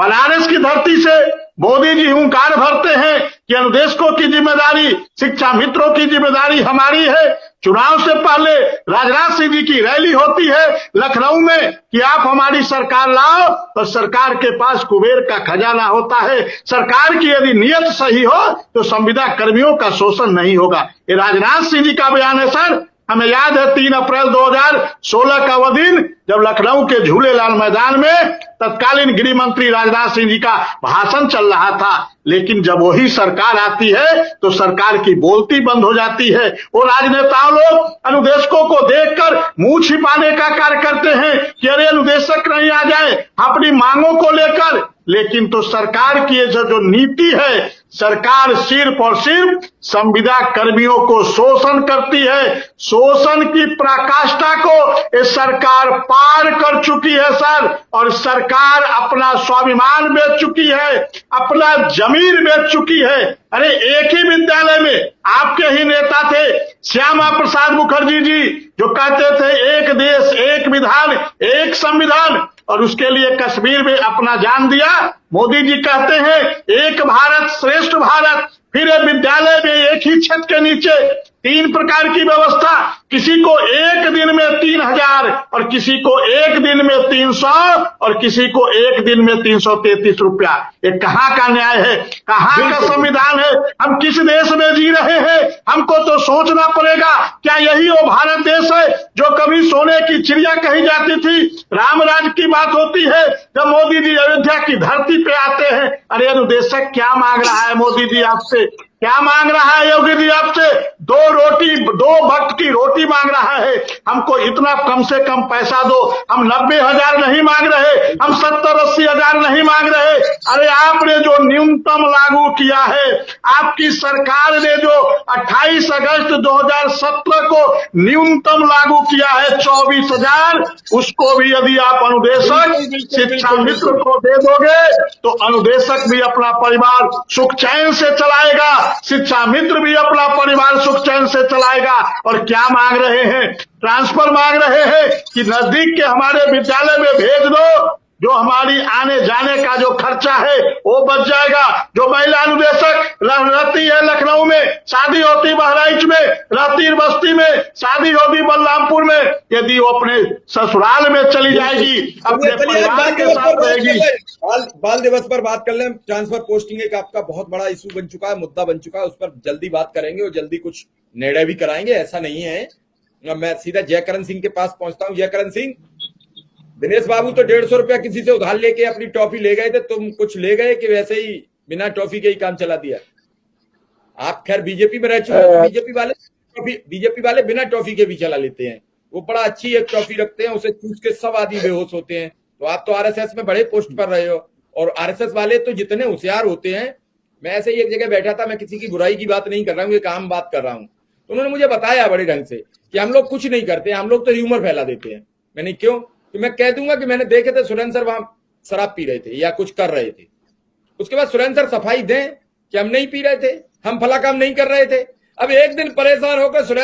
बनारस की धरती से मोदी जी हुंकार भरते हैं कि अनुदेशकों की जिम्मेदारी, शिक्षा मित्रों की जिम्मेदारी हमारी है। चुनाव से पहले राजनाथ सिंह जी की रैली होती है लखनऊ में कि आप हमारी सरकार लाओ, तो सरकार के पास कुबेर का खजाना होता है। सरकार की यदि नियत सही हो तो संविदा कर्मियों का शोषण नहीं होगा। ये राजनाथ सिंह जी का बयान है सर। हमें याद है 3 अप्रैल 2016 का वह दिन जब लखनऊ के झूलेलाल मैदान में तत्कालीन गृह मंत्री राजनाथ सिंह जी का भाषण चल रहा था, लेकिन जब वही सरकार आती है तो सरकार की बोलती बंद हो जाती है। वो राजनेताओं लोग अनुदेशकों को देखकर मुंह छिपाने का कार्य करते हैं कि अरे अनुदेशक नहीं आ जाए अपनी मांगों को लेकर, लेकिन तो सरकार की जो नीति है, सरकार सिर्फ और सिर्फ संविदा कर्मियों को शोषण करती है। शोषण की पराकाष्ठा को ये सरकार पार कर चुकी है सर। और सरकार अपना स्वाभिमान बेच चुकी है, अपना जमीन बेच चुकी है। अरे एक ही विद्यालय में आपके ही नेता थे श्यामा प्रसाद मुखर्जी जी, जो कहते थे एक देश एक विधान एक संविधान, और उसके लिए कश्मीर में अपना जान दिया। मोदी जी कहते हैं एक भारत श्रेष्ठ भारत, फिर विद्यालय में एक ही छत के नीचे 3 प्रकार की व्यवस्था, किसी को एक दिन में 3000 और किसी को एक दिन में 300 और किसी को एक दिन में 333 रुपया। ये कहाँ का न्याय है, कहाँ का संविधान है? हम किस देश में जी रहे हैं? हमको तो सोचना पड़ेगा। क्या यही वो भारत देश है जो कभी सोने की चिड़िया कही जाती थी? राम राज्य की बात होती है जब मोदी जी अयोध्या की धरती पे आते हैं। अरे अनुदेशक क्या मांग रहा है मोदी जी आपसे? क्या मांग रहा है योगी जी आपसे? 2 वक्त की रोटी मांग रहा है। हमको इतना कम से कम पैसा दो। हम 90,000 नहीं मांग रहे, हम 70-80 हजार नहीं मांग रहे। अरे आपने जो न्यूनतम लागू किया है, आपकी सरकार ने जो 28 अगस्त 2017 को न्यूनतम लागू किया है 24,000, उसको भी यदि आप अनुदेशक शिक्षा मित्र को दे दोगे तो अनुदेशक भी अपना परिवार सुख चैन से चलाएगा, शिक्षा मित्र भी अपना परिवार सुख चैन से चलाएगा। और क्या मांग रहे हैं? ट्रांसफर मांग रहे हैं कि नजदीक के हमारे विद्यालय में भेज दो, जो हमारी आने जाने का जो खर्चा है वो बच जाएगा। जो महिला अनुदेशक रहती है लखनऊ में, शादी होती बहराइच में, रहती बस्ती में, शादी होती बलरामपुर में, यदि वो अपने ससुराल में चली जाएगी, अपने परिवार के साथ रहेगी। बाल दिवस पर बात कर लें। ट्रांसफर पोस्टिंग एक आपका बहुत बड़ा इशू बन चुका है, मुद्दा बन चुका है, उस पर जल्दी बात करेंगे और जल्दी कुछ निर्णय भी कराएंगे। ऐसा नहीं है। मैं सीधा जयकरण सिंह के पास पहुंचता हूं। जयकरण सिंह, दिनेश बाबू तो 150 रुपया किसी से उधार लेके अपनी टॉफी ले गए थे, तुम कुछ ले गए कि वैसे ही बिना टॉफी के ही काम चला दिया? आप खैर बीजेपी में रह चुके हैं, बीजेपी वाले बिना टॉफी के भी चला लेते हैं। वो बड़ा अच्छी एक टॉफी रखते हैं, उसे चूस के सब आदमी बेहोश होते हैं। तो आप तो आरएसएस में बड़े पोस्ट पर रहे हो, और आरएसएस वाले तो जितने होशियार होते हैं। मैं ऐसे ही एक जगह बैठा था, मैं किसी की बुराई की बात नहीं कर रहा हूँ, एक आम बात कर रहा हूँ। तो उन्होंने मुझे बताया बड़े ढंग से कि हम लोग कुछ नहीं करते, हम लोग तो ह्यूमर फैला देते हैं। मैंने क्यों? कि मैं कह दूंगा कि मैंने देखे थे सुरेंद्र सर वहां शराब पी रहे थे या कुछ कर रहे थे, उसके बाद सुरेंद्र सर सफाई दें कि हम नहीं पी रहे थे, हम फला काम नहीं कर रहे थे। अब एक दिन परेशान होकर सुरेंद्र